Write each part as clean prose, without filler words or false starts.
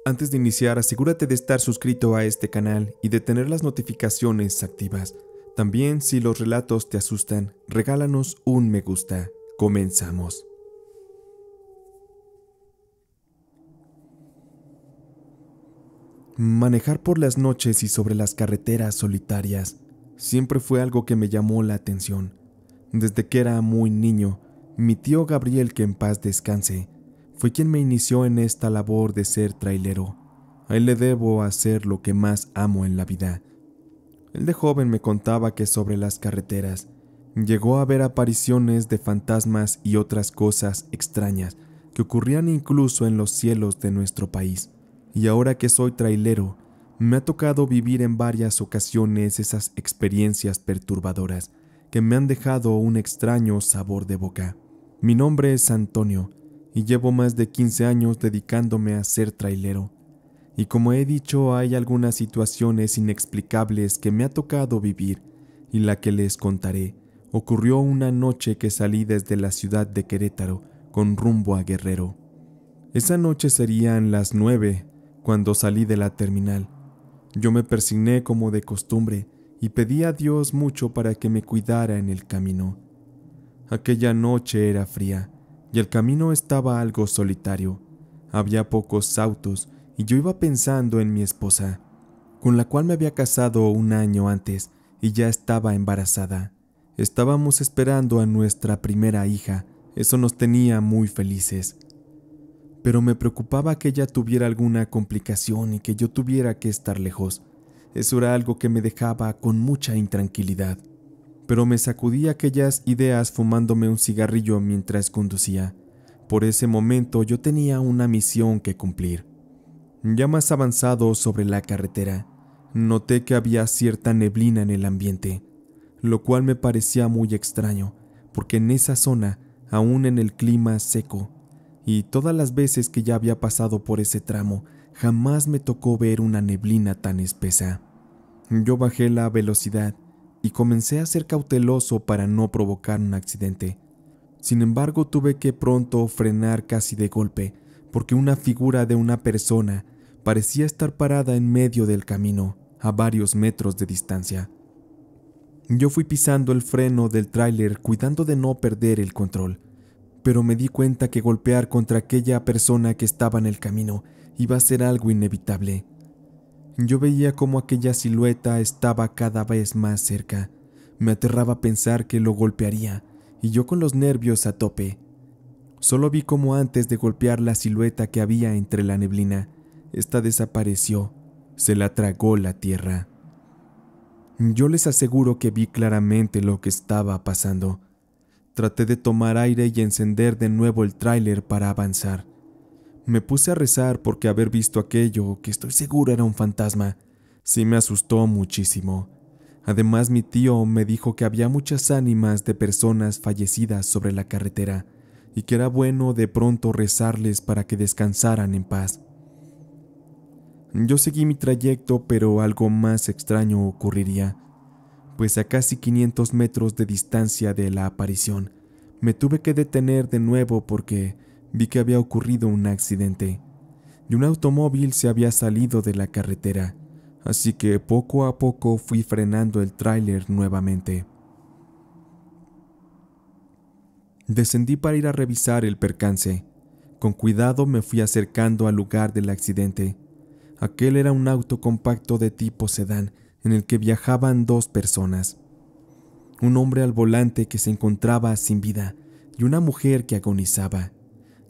Antes de iniciar, asegúrate de estar suscrito a este canal y de tener las notificaciones activas. También, si los relatos te asustan, regálanos un me gusta. Comenzamos. Manejar por las noches y sobre las carreteras solitarias siempre fue algo que me llamó la atención. Desde que era muy niño, mi tío Gabriel, que en paz descanse, fue quien me inició en esta labor de ser trailero. A él le debo hacer lo que más amo en la vida. Él de joven me contaba que sobre las carreteras llegó a ver apariciones de fantasmas y otras cosas extrañas que ocurrían incluso en los cielos de nuestro país. Y ahora que soy trailero, me ha tocado vivir en varias ocasiones esas experiencias perturbadoras que me han dejado un extraño sabor de boca. Mi nombre es Antonio y llevo más de 15 años dedicándome a ser trailero. Y como he dicho, hay algunas situaciones inexplicables que me ha tocado vivir, y la que les contaré ocurrió una noche que salí desde la ciudad de Querétaro con rumbo a Guerrero. Esa noche serían las 9 cuando salí de la terminal. Yo me persigné como de costumbre y pedí a Dios mucho para que me cuidara en el camino. Aquella noche era fría y el camino estaba algo solitario. Había pocos autos y yo iba pensando en mi esposa, con la cual me había casado un año antes y ya estaba embarazada. Estábamos esperando a nuestra primera hija. Eso nos tenía muy felices. Pero me preocupaba que ella tuviera alguna complicación y que yo tuviera que estar lejos. Eso era algo que me dejaba con mucha intranquilidad. Pero me sacudí aquellas ideas fumándome un cigarrillo mientras conducía. Por ese momento yo tenía una misión que cumplir. Ya más avanzado sobre la carretera, noté que había cierta neblina en el ambiente, lo cual me parecía muy extraño, porque en esa zona, aún en el clima seco, y todas las veces que ya había pasado por ese tramo, jamás me tocó ver una neblina tan espesa. Yo bajé la velocidad y comencé a ser cauteloso para no provocar un accidente. Sin embargo, tuve que pronto frenar casi de golpe, porque una figura de una persona parecía estar parada en medio del camino, a varios metros de distancia. Yo fui pisando el freno del tráiler cuidando de no perder el control, pero me di cuenta que golpear contra aquella persona que estaba en el camino iba a ser algo inevitable. Yo veía cómo aquella silueta estaba cada vez más cerca. Me aterraba pensar que lo golpearía, y yo con los nervios a tope. Solo vi cómo antes de golpear la silueta que había entre la neblina, esta desapareció, se la tragó la tierra. Yo les aseguro que vi claramente lo que estaba pasando. Traté de tomar aire y encender de nuevo el tráiler para avanzar. Me puse a rezar porque haber visto aquello, que estoy seguro era un fantasma, sí me asustó muchísimo. Además, mi tío me dijo que había muchas ánimas de personas fallecidas sobre la carretera y que era bueno de pronto rezarles para que descansaran en paz. Yo seguí mi trayecto, pero algo más extraño ocurriría, pues a casi 500 metros de distancia de la aparición, me tuve que detener de nuevo porque vi que había ocurrido un accidente y un automóvil se había salido de la carretera, así que poco a poco fui frenando el tráiler nuevamente. Descendí para ir a revisar el percance. Con cuidado me fui acercando al lugar del accidente. Aquel era un auto compacto de tipo sedán en el que viajaban 2 personas. Un hombre al volante que se encontraba sin vida y una mujer que agonizaba.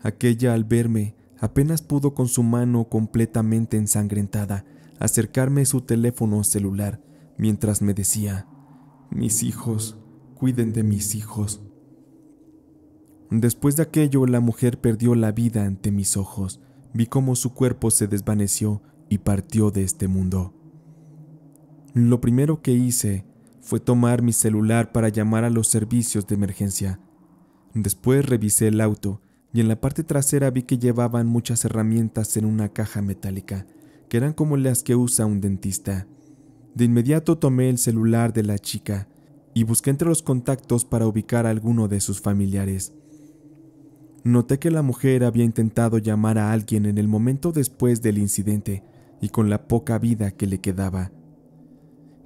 Aquella, al verme, apenas pudo con su mano completamente ensangrentada acercarme su teléfono celular mientras me decía: «Mis hijos, cuiden de mis hijos». Después de aquello, la mujer perdió la vida ante mis ojos. Vi cómo su cuerpo se desvaneció y partió de este mundo. Lo primero que hice fue tomar mi celular para llamar a los servicios de emergencia. Después revisé el auto y en la parte trasera vi que llevaban muchas herramientas en una caja metálica, que eran como las que usa un dentista. De inmediato tomé el celular de la chica y busqué entre los contactos para ubicar a alguno de sus familiares. Noté que la mujer había intentado llamar a alguien en el momento después del incidente y con la poca vida que le quedaba.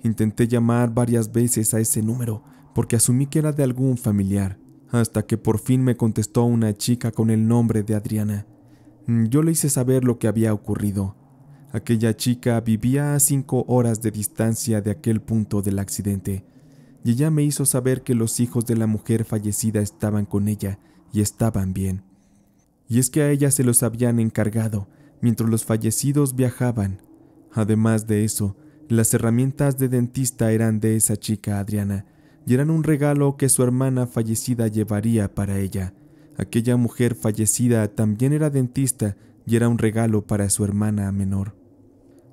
Intenté llamar varias veces a ese número porque asumí que era de algún familiar, hasta que por fin me contestó una chica con el nombre de Adriana. Yo le hice saber lo que había ocurrido. Aquella chica vivía a 5 horas de distancia de aquel punto del accidente, y ella me hizo saber que los hijos de la mujer fallecida estaban con ella y estaban bien. Y es que a ella se los habían encargado mientras los fallecidos viajaban. Además de eso, las herramientas de dentista eran de esa chica Adriana y eran un regalo que su hermana fallecida llevaría para ella. Aquella mujer fallecida también era dentista y era un regalo para su hermana menor.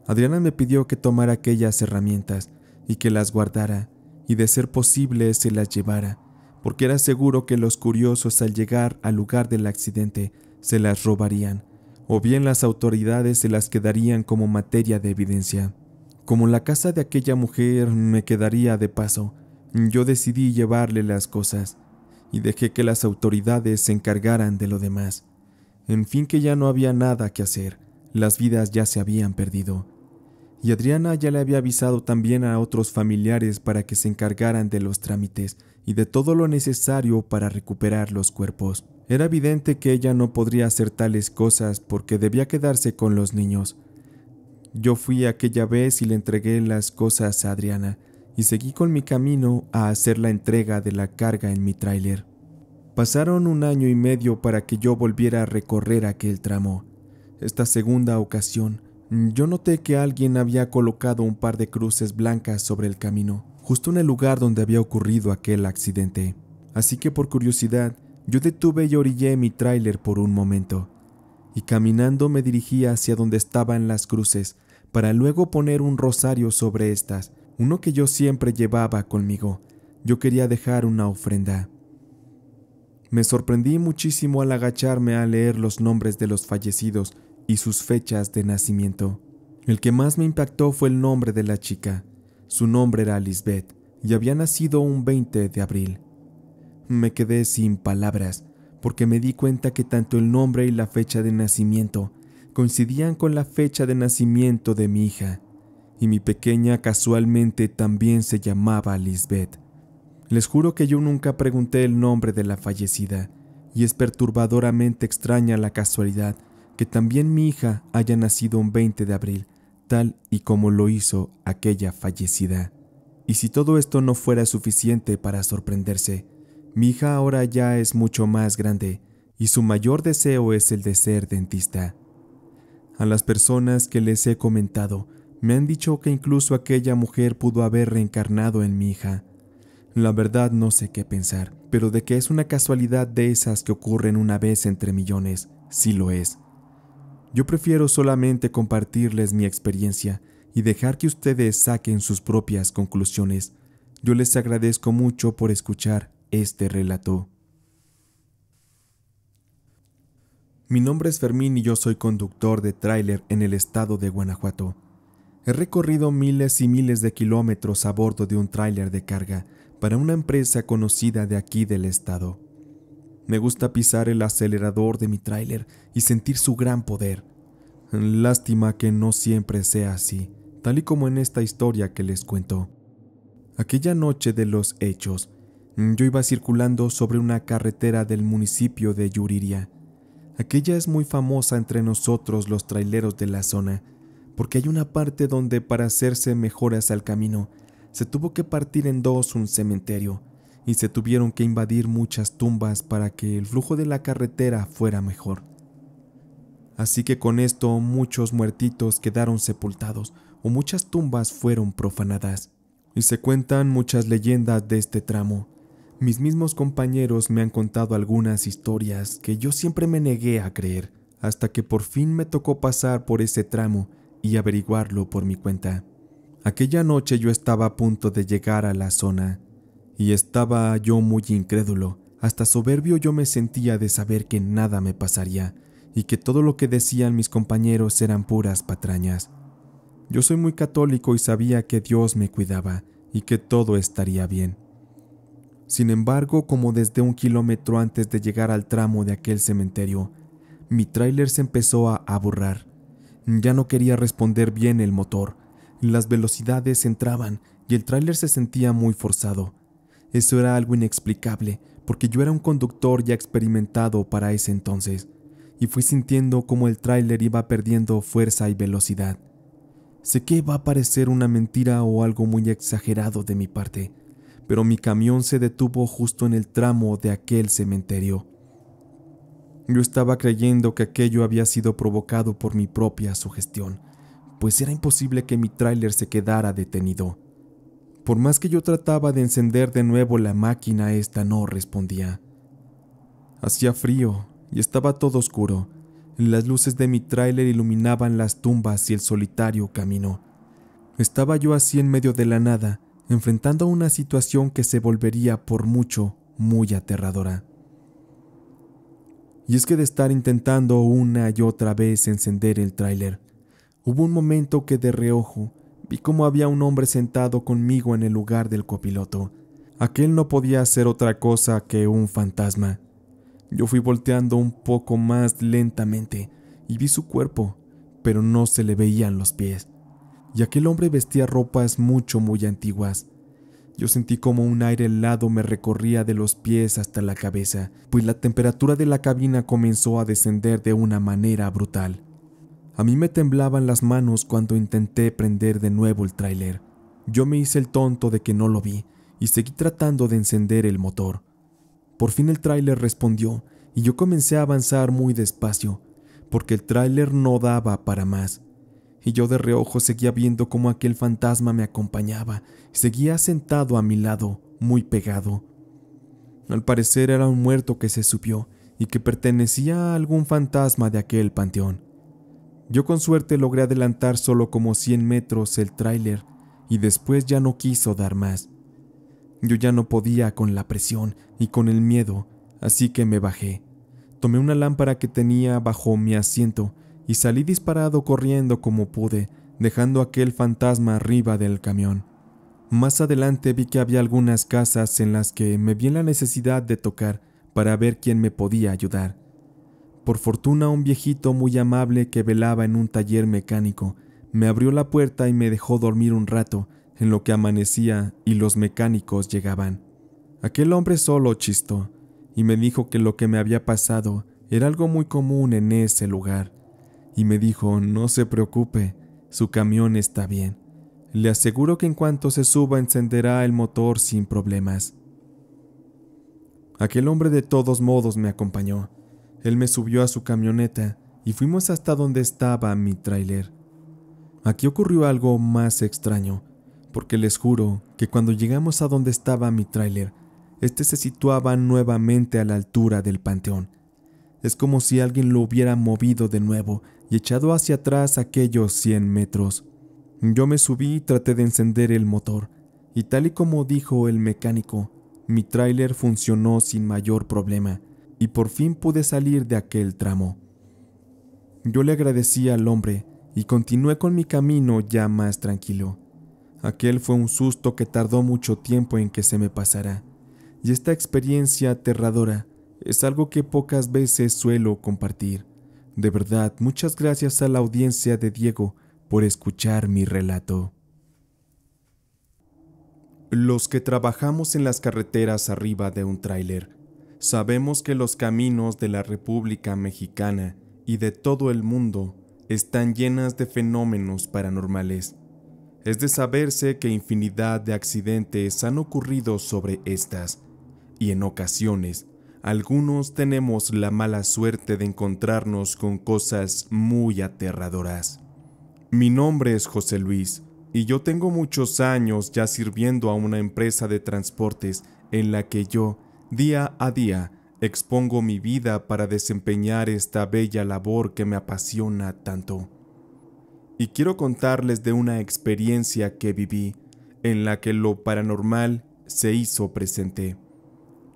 Adriana me pidió que tomara aquellas herramientas y que las guardara y de ser posible se las llevara, porque era seguro que los curiosos al llegar al lugar del accidente se las robarían, o bien las autoridades se las quedarían como materia de evidencia. Como la casa de aquella mujer me quedaría de paso, yo decidí llevarle las cosas y dejé que las autoridades se encargaran de lo demás. En fin, que ya no había nada que hacer, las vidas ya se habían perdido. Y Adriana ya le había avisado también a otros familiares para que se encargaran de los trámites y de todo lo necesario para recuperar los cuerpos. Era evidente que ella no podría hacer tales cosas porque debía quedarse con los niños. Yo fui aquella vez y le entregué las cosas a Adriana y seguí con mi camino a hacer la entrega de la carga en mi tráiler. Pasaron 1 año y medio para que yo volviera a recorrer aquel tramo. Esta segunda ocasión, yo noté que alguien había colocado un par de cruces blancas sobre el camino, justo en el lugar donde había ocurrido aquel accidente. Así que por curiosidad, yo detuve y orillé mi tráiler por un momento, y caminando me dirigí hacia donde estaban las cruces, para luego poner un rosario sobre estas, uno que yo siempre llevaba conmigo. Yo quería dejar una ofrenda. Me sorprendí muchísimo al agacharme a leer los nombres de los fallecidos y sus fechas de nacimiento. El que más me impactó fue el nombre de la chica. Su nombre era Lisbeth y había nacido un 20 de abril. Me quedé sin palabras porque me di cuenta que tanto el nombre y la fecha de nacimiento coincidían con la fecha de nacimiento de mi hija, y mi pequeña casualmente también se llamaba Lisbeth. Les juro que yo nunca pregunté el nombre de la fallecida, y es perturbadoramente extraña la casualidad que también mi hija haya nacido un 20 de abril, tal y como lo hizo aquella fallecida. Y si todo esto no fuera suficiente para sorprenderse, mi hija ahora ya es mucho más grande, y su mayor deseo es el de ser dentista. A las personas que les he comentado, me han dicho que incluso aquella mujer pudo haber reencarnado en mi hija. La verdad no sé qué pensar, pero de que es una casualidad de esas que ocurren una vez entre millones, sí lo es. Yo prefiero solamente compartirles mi experiencia y dejar que ustedes saquen sus propias conclusiones. Yo les agradezco mucho por escuchar este relato. Mi nombre es Fermín y yo soy conductor de tráiler en el estado de Guanajuato. He recorrido miles y miles de kilómetros a bordo de un tráiler de carga para una empresa conocida de aquí del estado. Me gusta pisar el acelerador de mi tráiler y sentir su gran poder. Lástima que no siempre sea así, tal y como en esta historia que les cuento. Aquella noche de los hechos, yo iba circulando sobre una carretera del municipio de Yuriria. Aquella es muy famosa entre nosotros los traileros de la zona, porque hay una parte donde para hacerse mejoras al camino, se tuvo que partir en dos un cementerio, y se tuvieron que invadir muchas tumbas para que el flujo de la carretera fuera mejor. Así que con esto muchos muertitos quedaron sepultados o muchas tumbas fueron profanadas. Y se cuentan muchas leyendas de este tramo. Mis mismos compañeros me han contado algunas historias que yo siempre me negué a creer, hasta que por fin me tocó pasar por ese tramo y averiguarlo por mi cuenta. Aquella noche yo estaba a punto de llegar a la zona, y estaba yo muy incrédulo, hasta soberbio yo me sentía de saber que nada me pasaría, y que todo lo que decían mis compañeros eran puras patrañas. Yo soy muy católico y sabía que Dios me cuidaba, y que todo estaría bien. Sin embargo, como desde 1 kilómetro antes de llegar al tramo de aquel cementerio, mi tráiler se empezó a aburrar. Ya no quería responder bien el motor. Las velocidades entraban y el tráiler se sentía muy forzado. Eso era algo inexplicable, porque yo era un conductor ya experimentado para ese entonces, y fui sintiendo cómo el tráiler iba perdiendo fuerza y velocidad. Sé que va a parecer una mentira o algo muy exagerado de mi parte, pero mi camión se detuvo justo en el tramo de aquel cementerio. Yo estaba creyendo que aquello había sido provocado por mi propia sugestión, pues era imposible que mi tráiler se quedara detenido. Por más que yo trataba de encender de nuevo la máquina, esta no respondía. Hacía frío y estaba todo oscuro. Las luces de mi tráiler iluminaban las tumbas y el solitario camino. Estaba yo así en medio de la nada, enfrentando una situación que se volvería por mucho muy aterradora. Y es que de estar intentando una y otra vez encender el tráiler, hubo un momento que de reojo vi cómo había un hombre sentado conmigo en el lugar del copiloto. Aquel no podía ser otra cosa que un fantasma. Yo fui volteando un poco más lentamente y vi su cuerpo, pero no se le veían los pies. Y aquel hombre vestía ropas muy antiguas. Yo sentí como un aire helado me recorría de los pies hasta la cabeza, pues la temperatura de la cabina comenzó a descender de una manera brutal. A mí me temblaban las manos cuando intenté prender de nuevo el tráiler. Yo me hice el tonto de que no lo vi y seguí tratando de encender el motor. Por fin el tráiler respondió y yo comencé a avanzar muy despacio, porque el tráiler no daba para más. Y yo de reojo seguía viendo cómo aquel fantasma me acompañaba y seguía sentado a mi lado, muy pegado. Al parecer era un muerto que se subió y que pertenecía a algún fantasma de aquel panteón. Yo con suerte logré adelantar solo como 100 metros el tráiler y después ya no quiso dar más. Yo ya no podía con la presión y con el miedo, así que me bajé. Tomé una lámpara que tenía bajo mi asiento y salí disparado corriendo como pude, dejando aquel fantasma arriba del camión. Más adelante vi que había algunas casas en las que me vi en la necesidad de tocar para ver quién me podía ayudar. Por fortuna, un viejito muy amable que velaba en un taller mecánico me abrió la puerta y me dejó dormir un rato en lo que amanecía y los mecánicos llegaban. Aquel hombre solo chistó y me dijo que lo que me había pasado era algo muy común en ese lugar. Y me dijo, no se preocupe, su camión está bien. Le aseguro que en cuanto se suba encenderá el motor sin problemas. Aquel hombre de todos modos me acompañó. Él me subió a su camioneta y fuimos hasta donde estaba mi tráiler. Aquí ocurrió algo más extraño, porque les juro que cuando llegamos a donde estaba mi tráiler, este se situaba nuevamente a la altura del panteón. Es como si alguien lo hubiera movido de nuevo y echado hacia atrás aquellos 100 metros. Yo me subí y traté de encender el motor, y tal y como dijo el mecánico, mi tráiler funcionó sin mayor problema, y por fin pude salir de aquel tramo. Yo le agradecí al hombre y continué con mi camino ya más tranquilo. Aquel fue un susto que tardó mucho tiempo en que se me pasara, y esta experiencia aterradora es algo que pocas veces suelo compartir. De verdad, muchas gracias a la audiencia de Diego por escuchar mi relato. Los que trabajamos en las carreteras arriba de un tráiler, sabemos que los caminos de la República Mexicana y de todo el mundo están llenas de fenómenos paranormales. Es de saberse que infinidad de accidentes han ocurrido sobre estas, y en ocasiones, algunos tenemos la mala suerte de encontrarnos con cosas muy aterradoras. Mi nombre es José Luis, y yo tengo muchos años ya sirviendo a una empresa de transportes en la que yo, día a día, expongo mi vida para desempeñar esta bella labor que me apasiona tanto. Y quiero contarles de una experiencia que viví, en la que lo paranormal se hizo presente.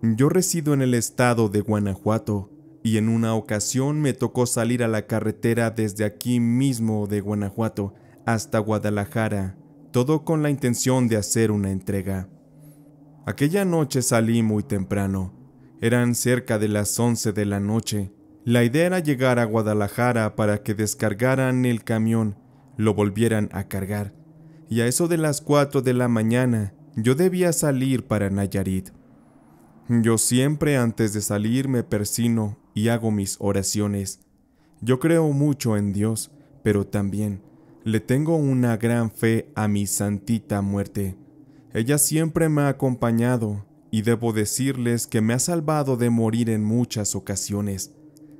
Yo resido en el estado de Guanajuato, y en una ocasión me tocó salir a la carretera desde aquí mismo de Guanajuato hasta Guadalajara, todo con la intención de hacer una entrega. Aquella noche salí muy temprano. Eran cerca de las 11 de la noche. La idea era llegar a Guadalajara para que descargaran el camión, lo volvieran a cargar, y a eso de las 4 de la mañana yo debía salir para Nayarit. Yo siempre antes de salir me persino y hago mis oraciones. Yo creo mucho en Dios, pero también le tengo una gran fe a mi santita muerte. Ella siempre me ha acompañado y debo decirles que me ha salvado de morir en muchas ocasiones.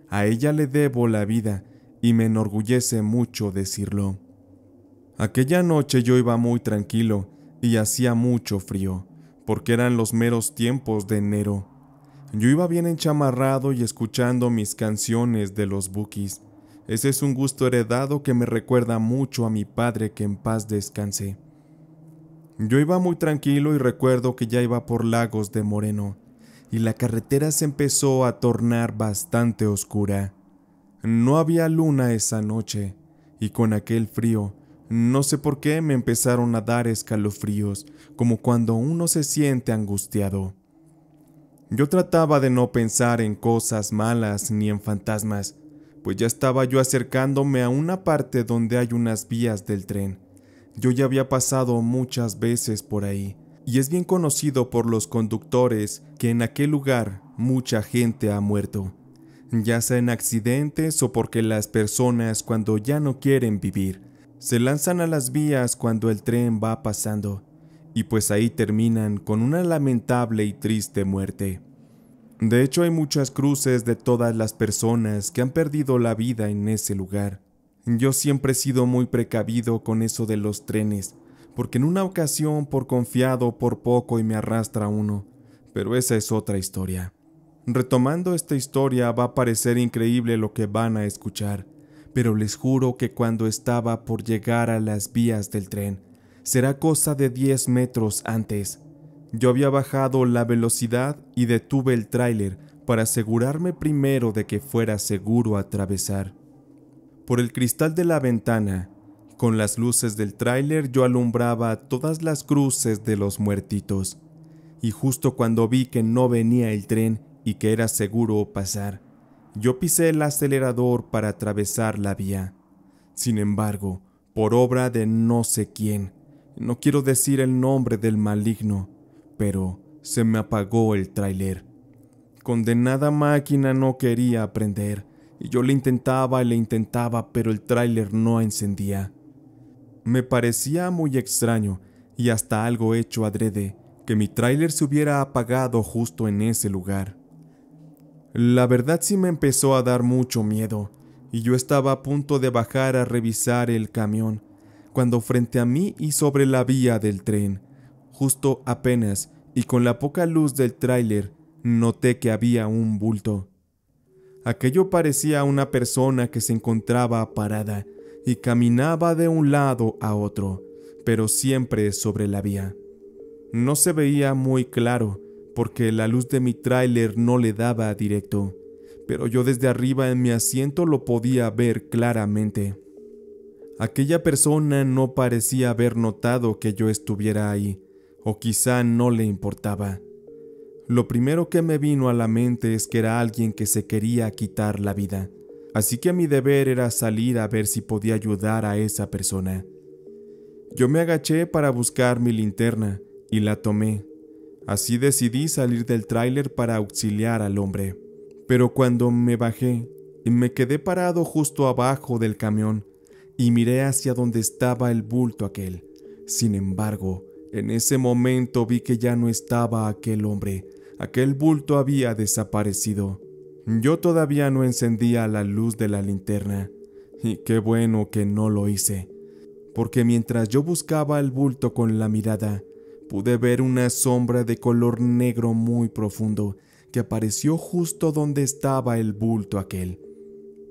A ella le debo la vida y me enorgullece mucho decirlo. Aquella noche yo iba muy tranquilo y hacía mucho frío, porque eran los meros tiempos de enero. Yo iba bien enchamarrado y escuchando mis canciones de los Bukis. Ese es un gusto heredado que me recuerda mucho a mi padre, que en paz descanse. Yo iba muy tranquilo y recuerdo que ya iba por Lagos de Moreno, y la carretera se empezó a tornar bastante oscura. No había luna esa noche, y con aquel frío, no sé por qué me empezaron a dar escalofríos, como cuando uno se siente angustiado. Yo trataba de no pensar en cosas malas ni en fantasmas, pues ya estaba yo acercándome a una parte donde hay unas vías del tren. Yo ya había pasado muchas veces por ahí, y es bien conocido por los conductores que en aquel lugar mucha gente ha muerto, ya sea en accidentes o porque las personas, cuando ya no quieren vivir, se lanzan a las vías cuando el tren va pasando, y pues ahí terminan con una lamentable y triste muerte. De hecho, hay muchas cruces de todas las personas que han perdido la vida en ese lugar. Yo siempre he sido muy precavido con eso de los trenes, porque en una ocasión por confiado por poco y me arrastra uno, pero esa es otra historia. Retomando esta historia, va a parecer increíble lo que van a escuchar, pero les juro que cuando estaba por llegar a las vías del tren, será cosa de 10 metros antes, yo había bajado la velocidad y detuve el tráiler para asegurarme primero de que fuera seguro atravesar. Por el cristal de la ventana, con las luces del tráiler, yo alumbraba todas las cruces de los muertitos, y justo cuando vi que no venía el tren y que era seguro pasar, yo pisé el acelerador para atravesar la vía. Sin embargo, por obra de no sé quién, no quiero decir el nombre del maligno, pero se me apagó el tráiler. Condenada máquina no quería prender, y yo le intentaba, pero el tráiler no encendía. Me parecía muy extraño, y hasta algo hecho adrede, que mi tráiler se hubiera apagado justo en ese lugar. La verdad sí me empezó a dar mucho miedo, y yo estaba a punto de bajar a revisar el camión, cuando frente a mí y sobre la vía del tren, justo apenas, y con la poca luz del tráiler, noté que había un bulto. Aquello parecía una persona que se encontraba parada y caminaba de un lado a otro, pero siempre sobre la vía. No se veía muy claro, porque la luz de mi tráiler no le daba directo, pero yo desde arriba en mi asiento lo podía ver claramente. Aquella persona no parecía haber notado que yo estuviera ahí, o quizá no le importaba. Lo primero que me vino a la mente es que era alguien que se quería quitar la vida, así que mi deber era salir a ver si podía ayudar a esa persona. Yo me agaché para buscar mi linterna y la tomé. Así decidí salir del tráiler para auxiliar al hombre. Pero cuando me bajé, me quedé parado justo abajo del camión y miré hacia donde estaba el bulto aquel. Sin embargo, en ese momento vi que ya no estaba aquel hombre. Aquel bulto había desaparecido. Yo todavía no encendía la luz de la linterna, y qué bueno que no lo hice, porque mientras yo buscaba el bulto con la mirada, pude ver una sombra de color negro muy profundo que apareció justo donde estaba el bulto aquel.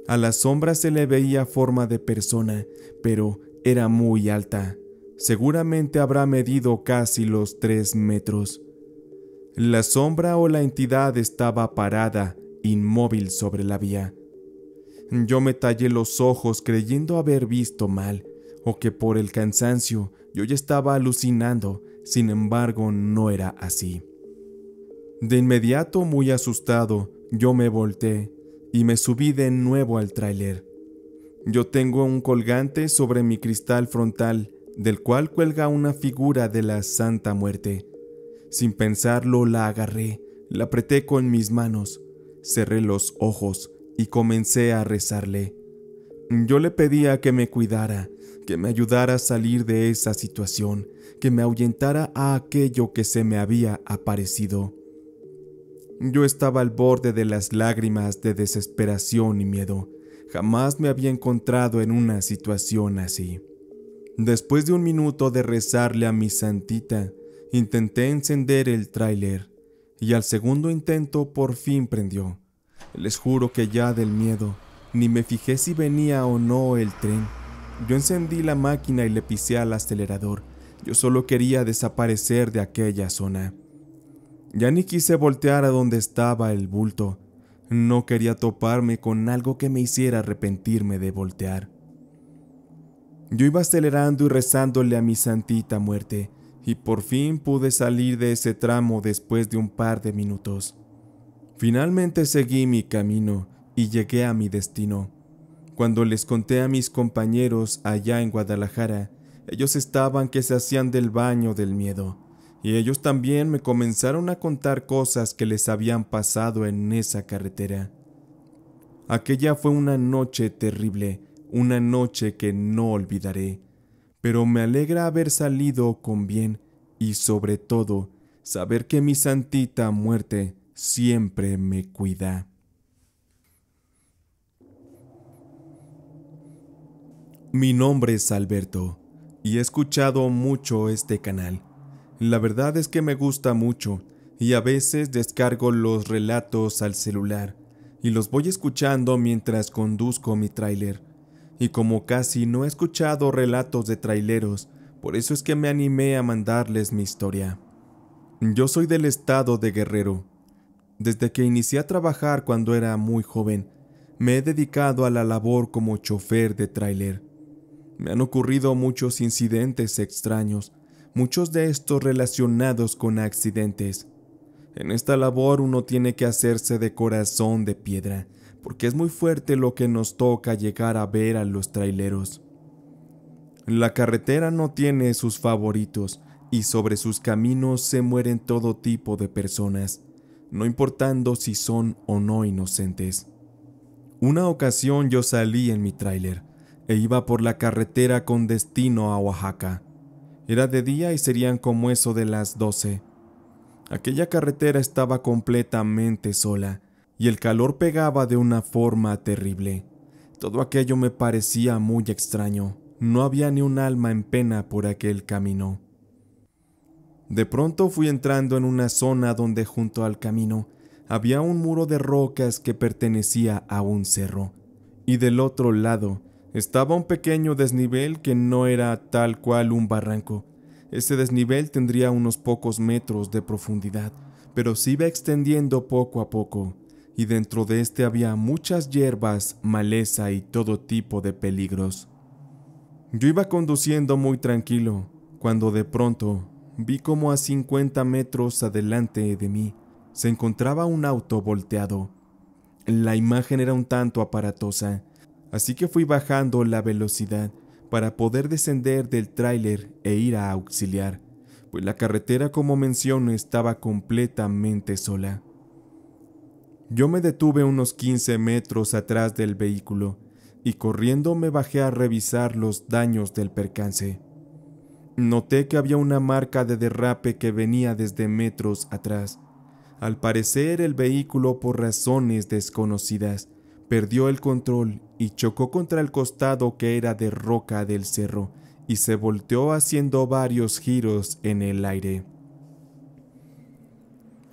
A la sombra se le veía forma de persona, pero era muy alta. Seguramente habrá medido casi los 3 metros. La sombra o la entidad estaba parada, inmóvil sobre la vía. Yo me tallé los ojos creyendo haber visto mal, o que por el cansancio yo ya estaba alucinando Sin embargo, no era así. De inmediato, muy asustado, yo me volteé y me subí de nuevo al tráiler. Yo tengo un colgante sobre mi cristal frontal, del cual cuelga una figura de la Santa Muerte. Sin pensarlo, la agarré, la apreté con mis manos, cerré los ojos y comencé a rezarle. Yo le pedía que me cuidara, que me ayudara a salir de esa situación, que me ahuyentara a aquello que se me había aparecido. Yo estaba al borde de las lágrimas de desesperación y miedo. Jamás me había encontrado en una situación así. Después de un minuto de rezarle a mi santita, intenté encender el tráiler y al segundo intento por fin prendió. Les juro que ya del miedo ni me fijé si venía o no el tren. Yo encendí la máquina y le pisé al acelerador. Yo solo quería desaparecer de aquella zona. Ya ni quise voltear a donde estaba el bulto. No quería toparme con algo que me hiciera arrepentirme de voltear. Yo iba acelerando y rezándole a mi santita muerte, y por fin pude salir de ese tramo después de un par de minutos. Finalmente seguí mi camino y llegué a mi destino. Cuando les conté a mis compañeros allá en Guadalajara, ellos estaban que se hacían del baño del miedo, y ellos también me comenzaron a contar cosas que les habían pasado en esa carretera. Aquella fue una noche terrible, una noche que no olvidaré, pero me alegra haber salido con bien y sobre todo saber que mi santita muerte siempre me cuida. Mi nombre es Alberto y he escuchado mucho este canal. La verdad es que me gusta mucho y a veces descargo los relatos al celular y los voy escuchando mientras conduzco mi tráiler. Y como casi no he escuchado relatos de traileros, por eso es que me animé a mandarles mi historia. Yo soy del estado de Guerrero. Desde que inicié a trabajar cuando era muy joven, me he dedicado a la labor como chofer de tráiler. Me han ocurrido muchos incidentes extraños, muchos de estos relacionados con accidentes. En esta labor uno tiene que hacerse de corazón de piedra, porque es muy fuerte lo que nos toca llegar a ver a los traileros. La carretera no tiene sus favoritos y sobre sus caminos se mueren todo tipo de personas, no importando si son o no inocentes. Una ocasión yo salí en mi tráiler e iba por la carretera con destino a Oaxaca. Era de día y serían como eso de las 12. Aquella carretera estaba completamente sola y el calor pegaba de una forma terrible. Todo aquello me parecía muy extraño. No había ni un alma en pena por aquel camino. De pronto fui entrando en una zona donde junto al camino había un muro de rocas que pertenecía a un cerro, y del otro lado estaba un pequeño desnivel que no era tal cual un barranco. Ese desnivel tendría unos pocos metros de profundidad, pero se iba extendiendo poco a poco, y dentro de este había muchas hierbas, maleza y todo tipo de peligros. Yo iba conduciendo muy tranquilo, cuando de pronto vi como a 50 metros adelante de mí se encontraba un auto volteado. La imagen era un tanto aparatosa, así que fui bajando la velocidad para poder descender del tráiler e ir a auxiliar, pues la carretera, como menciono, estaba completamente sola. Yo me detuve unos 15 metros atrás del vehículo y corriendo me bajé a revisar los daños del percance. Noté que había una marca de derrape que venía desde metros atrás. Al parecer, el vehículo, por razones desconocidas, perdió el control y chocó contra el costado que era de roca del cerro y se volteó haciendo varios giros en el aire.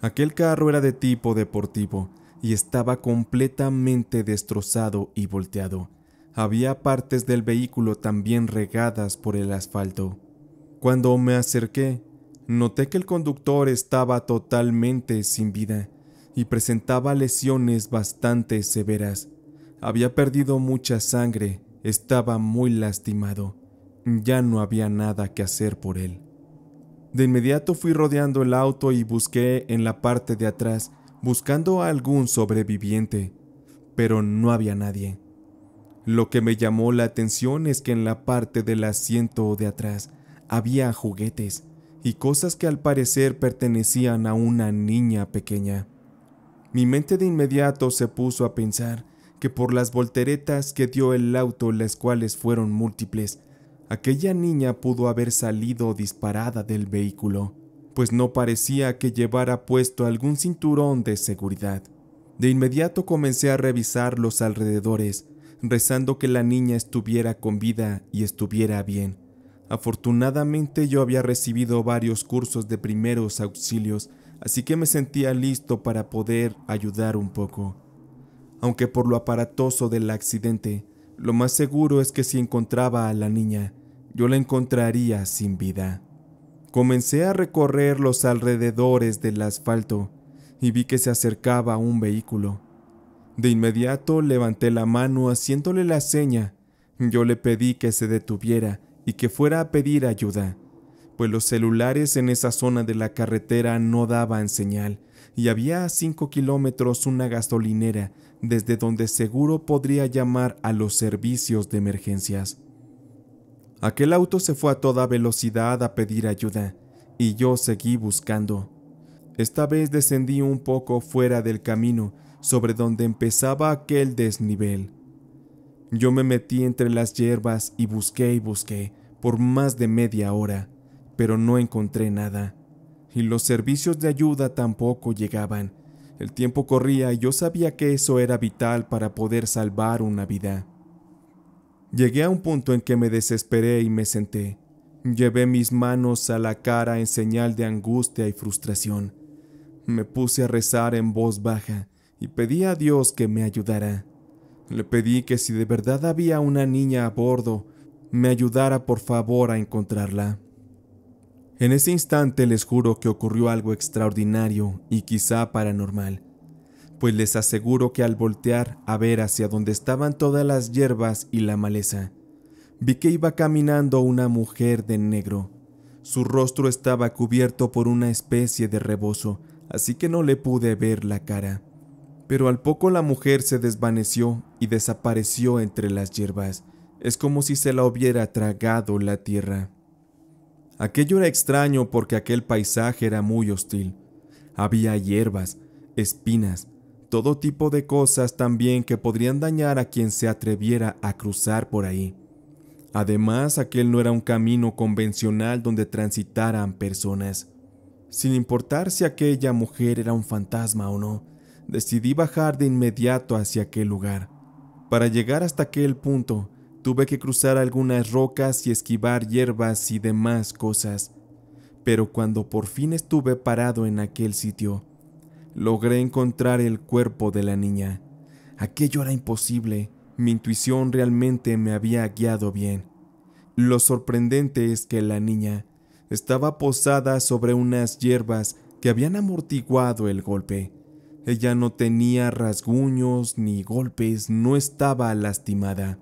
Aquel carro era de tipo deportivo y estaba completamente destrozado y volteado. Había partes del vehículo también regadas por el asfalto. Cuando me acerqué, noté que el conductor estaba totalmente sin vida y presentaba lesiones bastante severas. Había perdido mucha sangre, estaba muy lastimado. Ya no había nada que hacer por él. De inmediato fui rodeando el auto y busqué en la parte de atrás, buscando a algún sobreviviente, pero no había nadie. Lo que me llamó la atención es que en la parte del asiento de atrás había juguetes y cosas que al parecer pertenecían a una niña pequeña. Mi mente de inmediato se puso a pensar que por las volteretas que dio el auto, las cuales fueron múltiples, aquella niña pudo haber salido disparada del vehículo, pues no parecía que llevara puesto algún cinturón de seguridad. De inmediato comencé a revisar los alrededores, rezando que la niña estuviera con vida y estuviera bien. Afortunadamente yo había recibido varios cursos de primeros auxilios, así que me sentía listo para poder ayudar un poco. Aunque por lo aparatoso del accidente, lo más seguro es que si encontraba a la niña, yo la encontraría sin vida. Comencé a recorrer los alrededores del asfalto y vi que se acercaba un vehículo. De inmediato levanté la mano haciéndole la seña. Yo le pedí que se detuviera y que fuera a pedir ayuda, pues los celulares en esa zona de la carretera no daban señal y había a 5 kilómetros una gasolinera desde donde seguro podría llamar a los servicios de emergencias. Aquel auto se fue a toda velocidad a pedir ayuda y yo seguí buscando. Esta vez descendí un poco fuera del camino sobre donde empezaba aquel desnivel. Yo me metí entre las hierbas y busqué por más de media hora, pero no encontré nada, y los servicios de ayuda tampoco llegaban. El tiempo corría y yo sabía que eso era vital para poder salvar una vida. Llegué a un punto en que me desesperé y me senté. Llevé mis manos a la cara en señal de angustia y frustración. Me puse a rezar en voz baja y pedí a Dios que me ayudara. Le pedí que si de verdad había una niña a bordo, me ayudara por favor a encontrarla. En ese instante les juro que ocurrió algo extraordinario y quizá paranormal, pues les aseguro que al voltear a ver hacia donde estaban todas las hierbas y la maleza, vi que iba caminando una mujer de negro. Su rostro estaba cubierto por una especie de rebozo, así que no le pude ver la cara. Pero al poco la mujer se desvaneció y desapareció entre las hierbas. Es como si se la hubiera tragado la tierra. Aquello era extraño porque aquel paisaje era muy hostil. Había hierbas, espinas, todo tipo de cosas también que podrían dañar a quien se atreviera a cruzar por ahí. Además, aquel no era un camino convencional donde transitaran personas. Sin importar si aquella mujer era un fantasma o no, decidí bajar de inmediato hacia aquel lugar. Para llegar hasta aquel punto, tuve que cruzar algunas rocas y esquivar hierbas y demás cosas. Pero cuando por fin estuve parado en aquel sitio, logré encontrar el cuerpo de la niña. Aquello era imposible, mi intuición realmente me había guiado bien. Lo sorprendente es que la niña estaba posada sobre unas hierbas que habían amortiguado el golpe. Ella no tenía rasguños ni golpes, no estaba lastimada.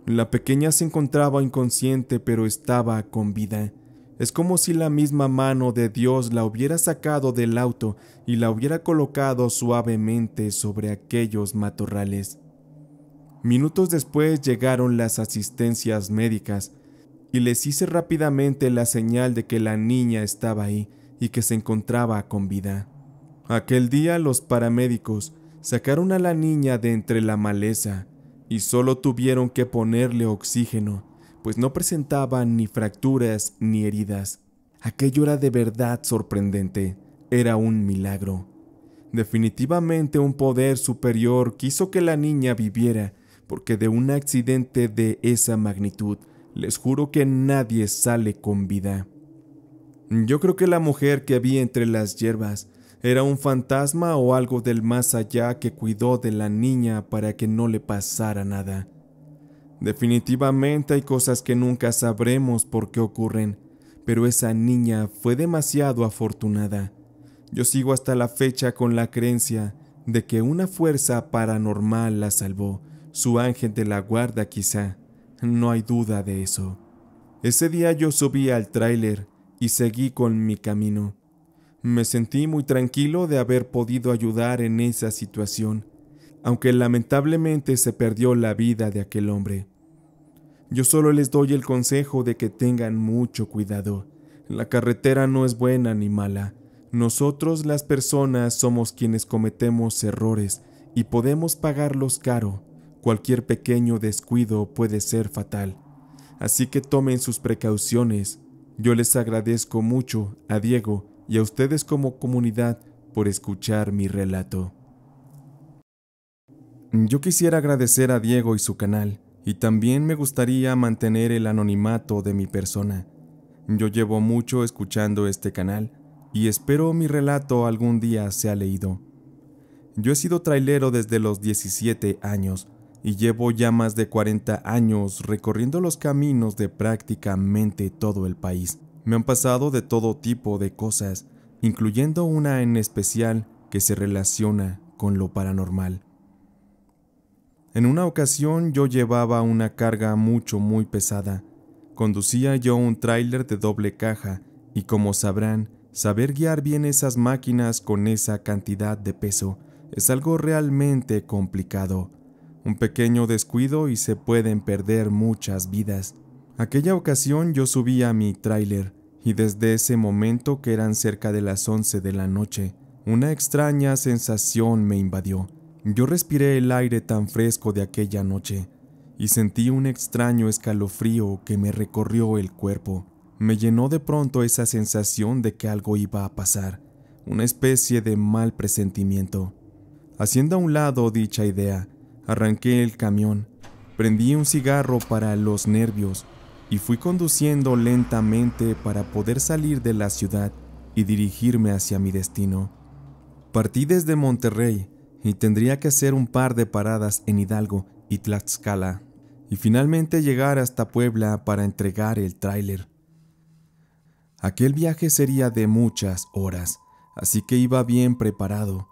La pequeña se encontraba inconsciente, pero estaba con vida. Es como si la misma mano de Dios la hubiera sacado del auto y la hubiera colocado suavemente sobre aquellos matorrales. Minutos después llegaron las asistencias médicas y les hice rápidamente la señal de que la niña estaba ahí y que se encontraba con vida. Aquel día los paramédicos sacaron a la niña de entre la maleza y solo tuvieron que ponerle oxígeno, pues no presentaba ni fracturas ni heridas. Aquello era de verdad sorprendente, era un milagro. Definitivamente un poder superior quiso que la niña viviera, porque de un accidente de esa magnitud, les juro que nadie sale con vida. Yo creo que la mujer que vi entre las hierbas era un fantasma o algo del más allá que cuidó de la niña para que no le pasara nada. Definitivamente hay cosas que nunca sabremos por qué ocurren, pero esa niña fue demasiado afortunada. Yo sigo hasta la fecha con la creencia de que una fuerza paranormal la salvó, su ángel de la guarda quizá, no hay duda de eso. Ese día yo subí al tráiler y seguí con mi camino. Me sentí muy tranquilo de haber podido ayudar en esa situación, aunque lamentablemente se perdió la vida de aquel hombre. Yo solo les doy el consejo de que tengan mucho cuidado. La carretera no es buena ni mala. Nosotros, las personas, somos quienes cometemos errores y podemos pagarlos caro. Cualquier pequeño descuido puede ser fatal. Así que tomen sus precauciones. Yo les agradezco mucho a Diego y a ustedes como comunidad por escuchar mi relato. Yo quisiera agradecer a Diego y su canal, y también me gustaría mantener el anonimato de mi persona. Yo llevo mucho escuchando este canal y espero mi relato algún día sea leído. Yo he sido trailero desde los 17 años y llevo ya más de 40 años recorriendo los caminos de prácticamente todo el país. Me han pasado de todo tipo de cosas, incluyendo una en especial que se relaciona con lo paranormal. En una ocasión yo llevaba una carga muy pesada. Conducía yo un tráiler de doble caja y, como sabrán, saber guiar bien esas máquinas con esa cantidad de peso es algo realmente complicado. Un pequeño descuido y se pueden perder muchas vidas. Aquella ocasión yo subí a mi tráiler y desde ese momento, que eran cerca de las 11 de la noche, una extraña sensación me invadió. Yo respiré el aire tan fresco de aquella noche y sentí un extraño escalofrío que me recorrió el cuerpo. Me llenó de pronto esa sensación de que algo iba a pasar, una especie de mal presentimiento. Haciendo a un lado dicha idea, arranqué el camión, prendí un cigarro para los nervios y fui conduciendo lentamente para poder salir de la ciudad y dirigirme hacia mi destino. Partí desde Monterrey y tendría que hacer un par de paradas en Hidalgo y Tlaxcala, y finalmente llegar hasta Puebla para entregar el tráiler. Aquel viaje sería de muchas horas, así que iba bien preparado.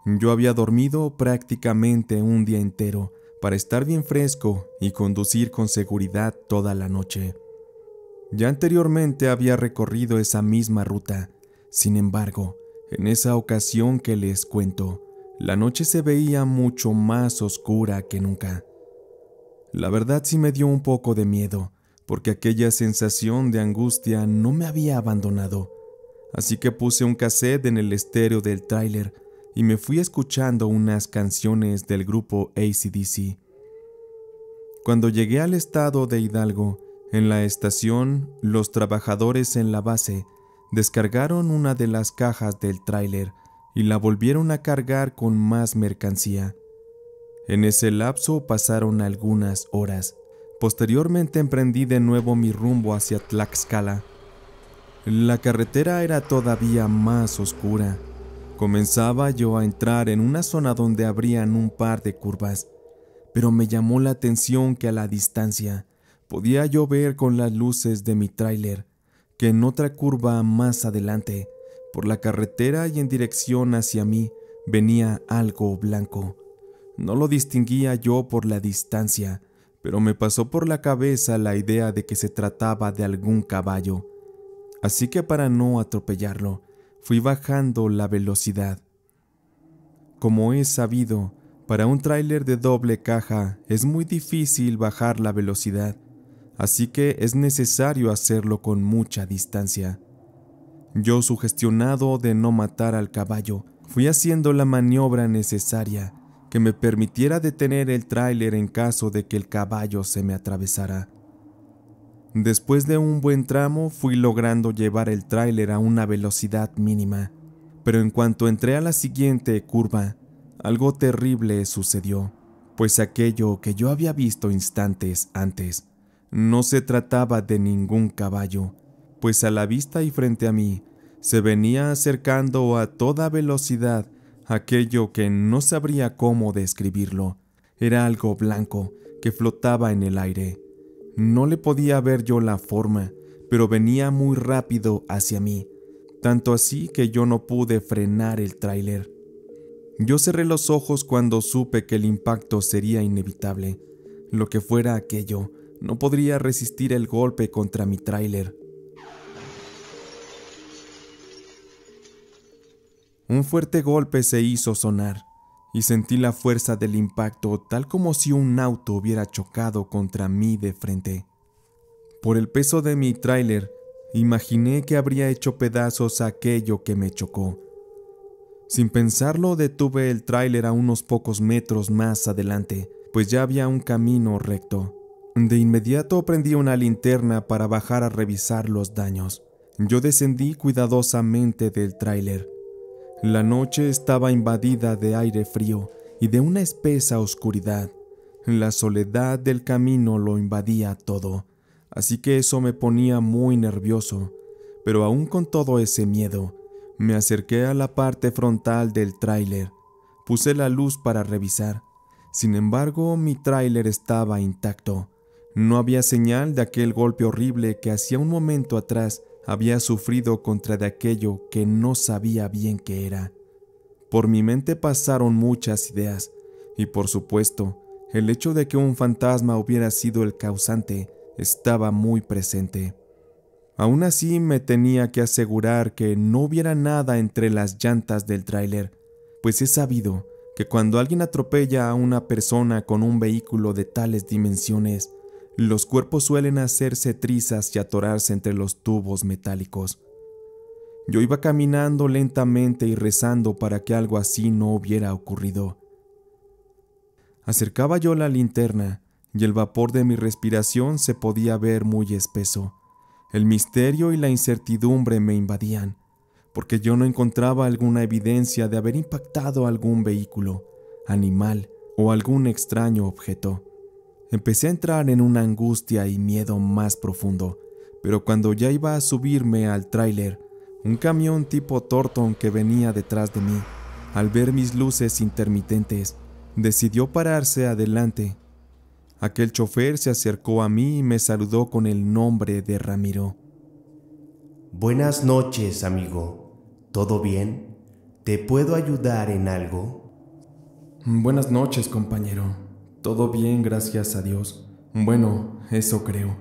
Yo había dormido prácticamente un día entero para estar bien fresco y conducir con seguridad toda la noche. Ya anteriormente había recorrido esa misma ruta. Sin embargo, en esa ocasión que les cuento, la noche se veía mucho más oscura que nunca. La verdad sí me dio un poco de miedo, porque aquella sensación de angustia no me había abandonado. Así que puse un cassette en el estéreo del tráiler y me fui escuchando unas canciones del grupo AC/DC. Cuando llegué al estado de Hidalgo, en la estación, los trabajadores en la base descargaron una de las cajas del tráiler y la volvieron a cargar con más mercancía. En ese lapso pasaron algunas horas. Posteriormente emprendí de nuevo mi rumbo hacia Tlaxcala. La carretera era todavía más oscura. Comenzaba yo a entrar en una zona donde habrían un par de curvas, pero me llamó la atención que a la distancia podía yo ver con las luces de mi tráiler que en otra curva más adelante, por la carretera y en dirección hacia mí, venía algo blanco. No lo distinguía yo por la distancia, pero me pasó por la cabeza la idea de que se trataba de algún caballo. Así que para no atropellarlo, fui bajando la velocidad. Como es sabido, para un tráiler de doble caja es muy difícil bajar la velocidad, así que es necesario hacerlo con mucha distancia. Yo, sugestionado de no matar al caballo, fui haciendo la maniobra necesaria que me permitiera detener el tráiler en caso de que el caballo se me atravesara. Después de un buen tramo, fui logrando llevar el tráiler a una velocidad mínima, pero en cuanto entré a la siguiente curva, algo terrible sucedió, pues aquello que yo había visto instantes antes no se trataba de ningún caballo, pues a la vista y frente a mí se venía acercando a toda velocidad aquello que no sabría cómo describirlo. Era algo blanco que flotaba en el aire. No le podía ver yo la forma, pero venía muy rápido hacia mí, tanto así que yo no pude frenar el tráiler. Yo cerré los ojos cuando supe que el impacto sería inevitable. Lo que fuera aquello, no podría resistir el golpe contra mi tráiler. Un fuerte golpe se hizo sonar y sentí la fuerza del impacto tal como si un auto hubiera chocado contra mí de frente. Por el peso de mi tráiler, imaginé que habría hecho pedazos aquello que me chocó. Sin pensarlo, detuve el tráiler a unos pocos metros más adelante, pues ya había un camino recto. De inmediato prendí una linterna para bajar a revisar los daños. Yo descendí cuidadosamente del tráiler. La noche estaba invadida de aire frío y de una espesa oscuridad. La soledad del camino lo invadía todo, así que eso me ponía muy nervioso, pero aún con todo ese miedo, me acerqué a la parte frontal del tráiler. Puse la luz para revisar. Sin embargo, mi tráiler estaba intacto. No había señal de aquel golpe horrible que hacía un momento atrás había sufrido contra de aquello que no sabía bien qué era. Por mi mente pasaron muchas ideas, y por supuesto, el hecho de que un fantasma hubiera sido el causante estaba muy presente. Aún así, me tenía que asegurar que no hubiera nada entre las llantas del tráiler, pues he sabido que cuando alguien atropella a una persona con un vehículo de tales dimensiones, los cuerpos suelen hacerse trizas y atorarse entre los tubos metálicos. Yo iba caminando lentamente y rezando para que algo así no hubiera ocurrido. Acercaba yo la linterna y el vapor de mi respiración se podía ver muy espeso. El misterio y la incertidumbre me invadían, porque yo no encontraba alguna evidencia de haber impactado algún vehículo, animal o algún extraño objeto. Empecé a entrar en una angustia y miedo más profundo, pero cuando ya iba a subirme al tráiler, un camión tipo Torton que venía detrás de mí, al ver mis luces intermitentes, decidió pararse adelante. Aquel chofer se acercó a mí y me saludó con el nombre de Ramiro. Buenas noches, amigo. ¿Todo bien? ¿Te puedo ayudar en algo? Buenas noches, compañero. Todo bien, gracias a Dios. Bueno, eso creo.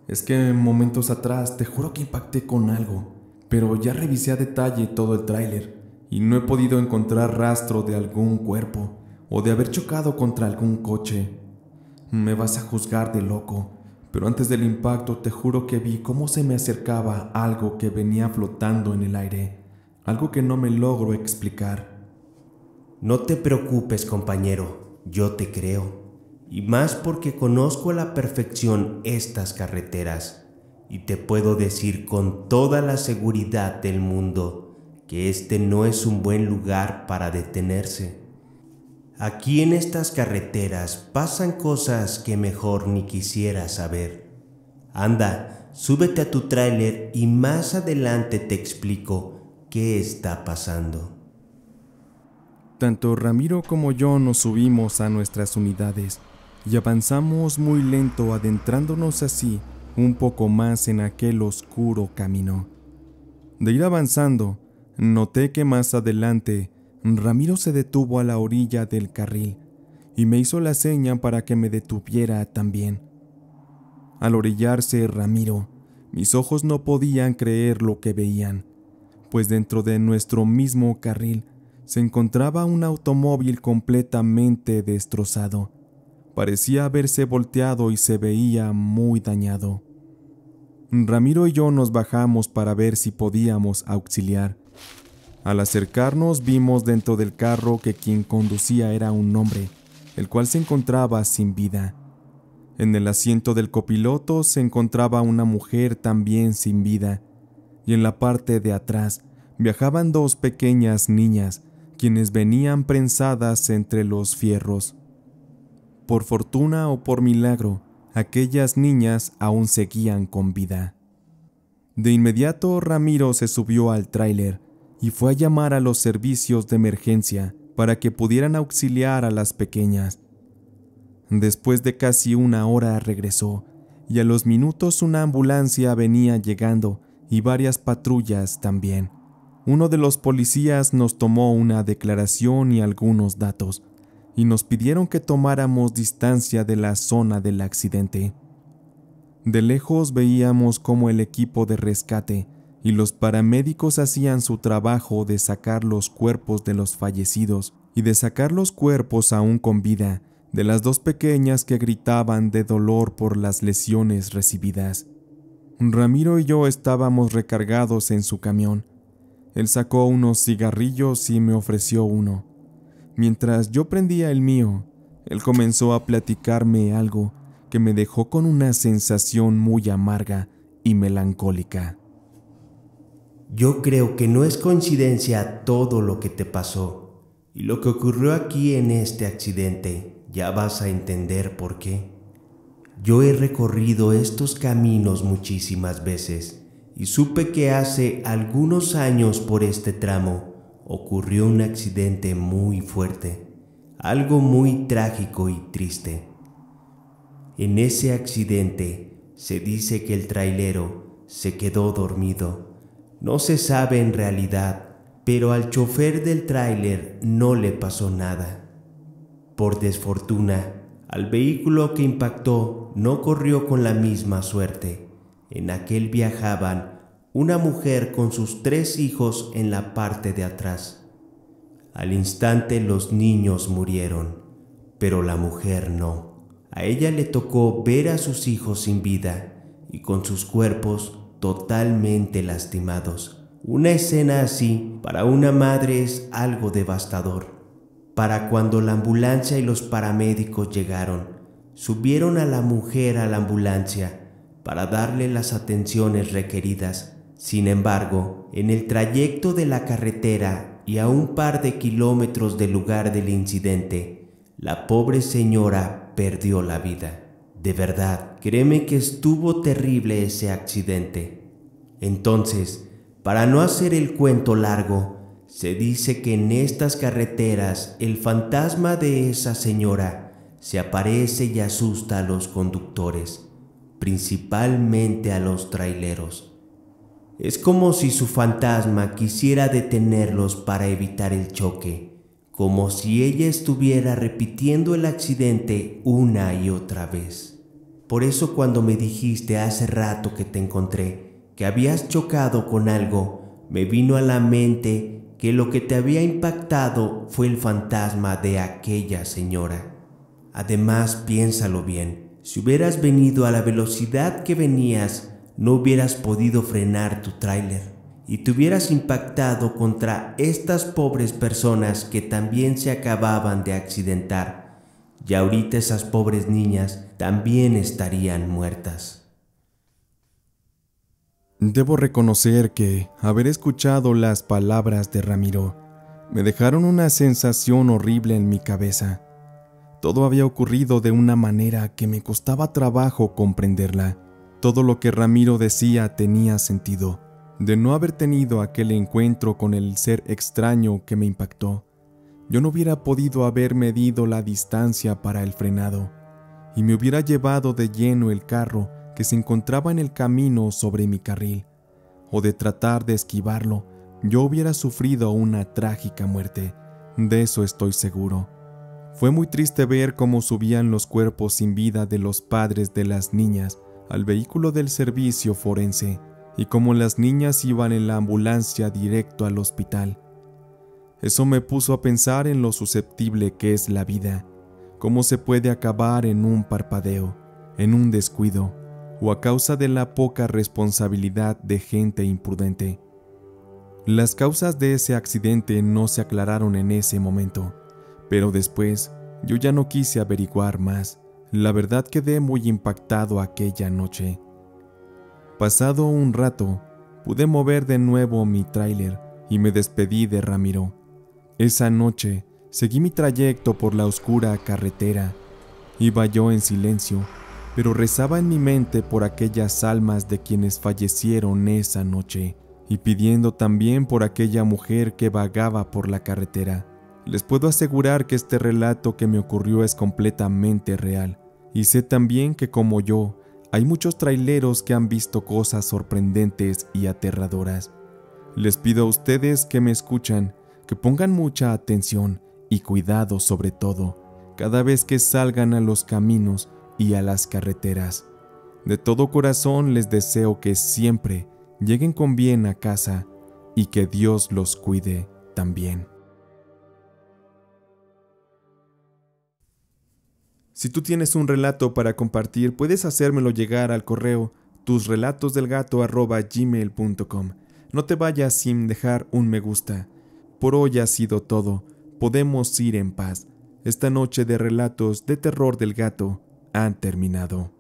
Es que momentos atrás te juro que impacté con algo, pero ya revisé a detalle todo el tráiler y no he podido encontrar rastro de algún cuerpo o de haber chocado contra algún coche. Me vas a juzgar de loco, pero antes del impacto te juro que vi cómo se me acercaba algo que venía flotando en el aire, algo que no me logro explicar. No te preocupes, compañero, yo te creo, y más porque conozco a la perfección estas carreteras, y te puedo decir con toda la seguridad del mundo que este no es un buen lugar para detenerse. Aquí en estas carreteras pasan cosas que mejor ni quisiera saber. Anda, súbete a tu tráiler y más adelante te explico qué está pasando. Tanto Ramiro como yo nos subimos a nuestras unidades y avanzamos muy lento, adentrándonos así un poco más en aquel oscuro camino. De ir avanzando, noté que más adelante Ramiro se detuvo a la orilla del carril y me hizo la seña para que me detuviera también. Al orillarse Ramiro, mis ojos no podían creer lo que veían, pues dentro de nuestro mismo carril se encontraba un automóvil completamente destrozado. Parecía haberse volteado y se veía muy dañado. Ramiro y yo nos bajamos para ver si podíamos auxiliar. Al acercarnos vimos dentro del carro que quien conducía era un hombre, el cual se encontraba sin vida. En el asiento del copiloto se encontraba una mujer también sin vida, y en la parte de atrás viajaban dos pequeñas niñas, quienes venían prensadas entre los fierros. Por fortuna o por milagro, aquellas niñas aún seguían con vida. De inmediato Ramiro se subió al tráiler y fue a llamar a los servicios de emergencia para que pudieran auxiliar a las pequeñas. Después de casi una hora regresó, y a los minutos una ambulancia venía llegando y varias patrullas también. Uno de los policías nos tomó una declaración y algunos datos, y nos pidieron que tomáramos distancia de la zona del accidente. De lejos veíamos cómo el equipo de rescate y los paramédicos hacían su trabajo de sacar los cuerpos de los fallecidos y de sacar los cuerpos aún con vida de las dos pequeñas que gritaban de dolor por las lesiones recibidas. Ramiro y yo estábamos recargados en su camión. Él sacó unos cigarrillos y me ofreció uno. Mientras yo prendía el mío, él comenzó a platicarme algo que me dejó con una sensación muy amarga y melancólica. Yo creo que no es coincidencia todo lo que te pasó y lo que ocurrió aquí en este accidente. Ya vas a entender por qué. Yo he recorrido estos caminos muchísimas veces y supe que hace algunos años por este tramo ocurrió un accidente muy fuerte, algo muy trágico y triste. En ese accidente se dice que el trailero se quedó dormido. No se sabe en realidad, pero al chofer del tráiler no le pasó nada. Por desfortuna, al vehículo que impactó no corrió con la misma suerte. En aquel viajaban una mujer con sus 3 hijos en la parte de atrás. Al instante los niños murieron, pero la mujer no. A ella le tocó ver a sus hijos sin vida y con sus cuerpos totalmente lastimados. Una escena así para una madre es algo devastador. Para cuando la ambulancia y los paramédicos llegaron, subieron a la mujer a la ambulancia para darle las atenciones requeridas. Sin embargo, en el trayecto de la carretera y a un par de kilómetros del lugar del incidente, la pobre señora perdió la vida. De verdad, créeme que estuvo terrible ese accidente. Entonces, para no hacer el cuento largo, se dice que en estas carreteras el fantasma de esa señora se aparece y asusta a los conductores, principalmente a los traileros. Es como si su fantasma quisiera detenerlos para evitar el choque, como si ella estuviera repitiendo el accidente una y otra vez. Por eso cuando me dijiste hace rato que te encontré, que habías chocado con algo, me vino a la mente que lo que te había impactado fue el fantasma de aquella señora. Además, piénsalo bien, si hubieras venido a la velocidad que venías, no hubieras podido frenar tu tráiler y te hubieras impactado contra estas pobres personas que también se acababan de accidentar. Y ahorita esas pobres niñas también estarían muertas. Debo reconocer que haber escuchado las palabras de Ramiro me dejaron una sensación horrible en mi cabeza. Todo había ocurrido de una manera que me costaba trabajo comprenderla. Todo lo que Ramiro decía tenía sentido. De no haber tenido aquel encuentro con el ser extraño que me impactó, yo no hubiera podido haber medido la distancia para el frenado y me hubiera llevado de lleno el carro que se encontraba en el camino sobre mi carril, o de tratar de esquivarlo, yo hubiera sufrido una trágica muerte. De eso estoy seguro. Fue muy triste ver cómo subían los cuerpos sin vida de los padres de las niñas al vehículo del servicio forense y cómo las niñas iban en la ambulancia directo al hospital. Eso me puso a pensar en lo susceptible que es la vida, cómo se puede acabar en un parpadeo, en un descuido, o a causa de la poca responsabilidad de gente imprudente. Las causas de ese accidente no se aclararon en ese momento, pero después yo ya no quise averiguar más. La verdad quedé muy impactado aquella noche. Pasado un rato, pude mover de nuevo mi tráiler y me despedí de Ramiro. Esa noche seguí mi trayecto por la oscura carretera. Iba yo en silencio, pero rezaba en mi mente por aquellas almas de quienes fallecieron esa noche y pidiendo también por aquella mujer que vagaba por la carretera. Les puedo asegurar que este relato que me ocurrió es completamente real, y sé también que como yo, hay muchos traileros que han visto cosas sorprendentes y aterradoras. Les pido a ustedes que me escuchan, que pongan mucha atención y cuidado sobre todo, cada vez que salgan a los caminos y a las carreteras. De todo corazón les deseo que siempre lleguen con bien a casa y que Dios los cuide también. Si tú tienes un relato para compartir, puedes hacérmelo llegar al correo tusrelatosdelgato@gmail.com. No te vayas sin dejar un me gusta. Por hoy ha sido todo. Podemos ir en paz. Esta noche de relatos de terror del gato han terminado.